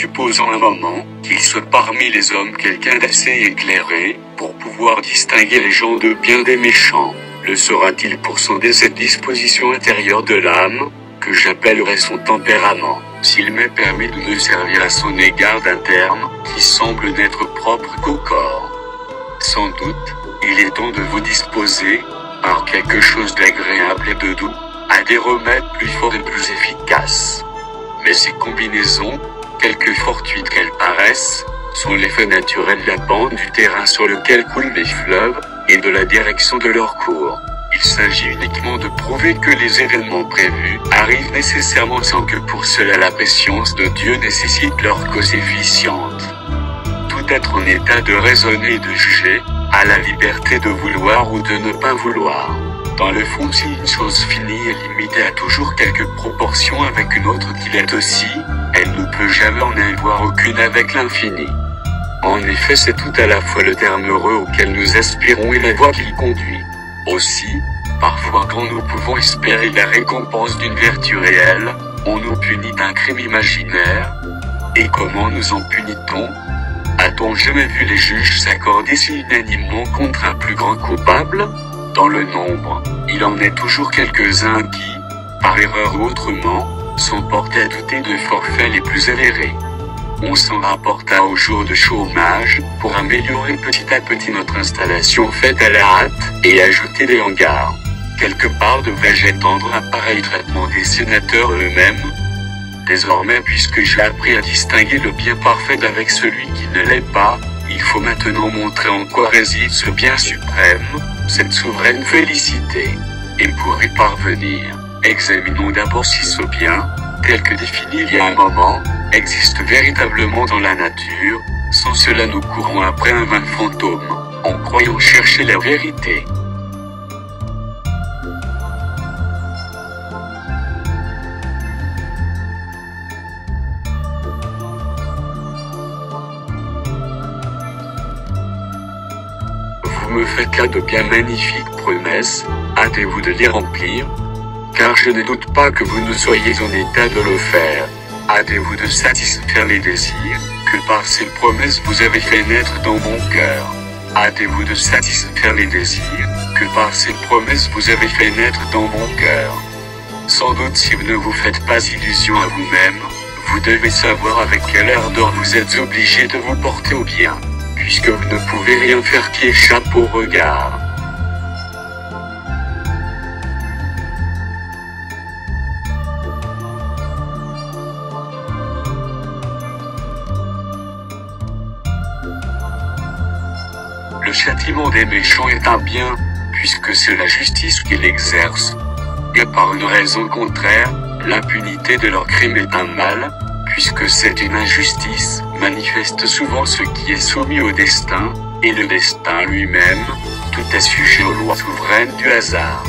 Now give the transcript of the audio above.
supposons un moment qu'il soit parmi les hommes quelqu'un d'assez éclairé pour pouvoir distinguer les gens de bien des méchants. Le sera-t-il pour sonder cette disposition intérieure de l'âme, que j'appellerai son tempérament, s'il m'est permis de me servir à son égard d'un terme qui semble n'être propre qu'au corps? Sans doute, il est temps de vous disposer, par quelque chose d'agréable et de doux, à des remèdes plus forts et plus efficaces. Mais ces combinaisons, quelque fortuites qu'elles paraissent, sont l'effet naturel de la bande du terrain sur lequel coulent les fleuves, et de la direction de leur cours. Il s'agit uniquement de prouver que les événements prévus arrivent nécessairement sans que pour cela la préscience de Dieu nécessite leur cause efficiente. Tout être en état de raisonner et de juger, a la liberté de vouloir ou de ne pas vouloir. Dans le fond, si une chose finie est limitée à toujours quelque proportion avec une autre qui l'est aussi, elle ne peut jamais en avoir aucune avec l'infini. En effet, c'est tout à la fois le terme heureux auquel nous aspirons et la voie qu'il conduit. Aussi, parfois quand nous pouvons espérer la récompense d'une vertu réelle, on nous punit d'un crime imaginaire. Et comment nous en punit-on? A-t-on jamais vu les juges s'accorder si unanimement contre un plus grand coupable? Dans le nombre, il en est toujours quelques-uns qui, par erreur ou autrement, sont portés à douter de forfaits les plus avérés. On s'en rapporta au jour de chômage, pour améliorer petit à petit notre installation faite à la hâte, et ajouter des hangars. Quelque part devrais-je étendre un pareil traitement des sénateurs eux-mêmes? Désormais, puisque j'ai appris à distinguer le bien parfait d'avec celui qui ne l'est pas, il faut maintenant montrer en quoi réside ce bien suprême, cette souveraine félicité. Et pour y parvenir, examinons d'abord si ce bien, tel que défini il y a un moment, existe véritablement dans la nature. Sans cela nous courons après un vain fantôme, en croyant chercher la vérité. Vous me faites là de bien magnifiques promesses, hâtez-vous de les remplir, car je ne doute pas que vous ne soyez en état de le faire. Hâtez-vous de satisfaire les désirs, que par ces promesses vous avez fait naître dans mon cœur. Hâtez-vous de satisfaire les désirs, que par ces promesses vous avez fait naître dans mon cœur. Sans doute si vous ne vous faites pas illusion à vous-même, vous devez savoir avec quelle ardeur vous êtes obligé de vous porter au bien, puisque vous ne pouvez rien faire qui échappe au regard. Le châtiment des méchants est un bien, puisque c'est la justice qu'il exerce. Et par une raison contraire, l'impunité de leurs crimes est un mal, puisque c'est une injustice, manifeste souvent ce qui est soumis au destin, et le destin lui-même, tout est sujet aux lois souveraines du hasard.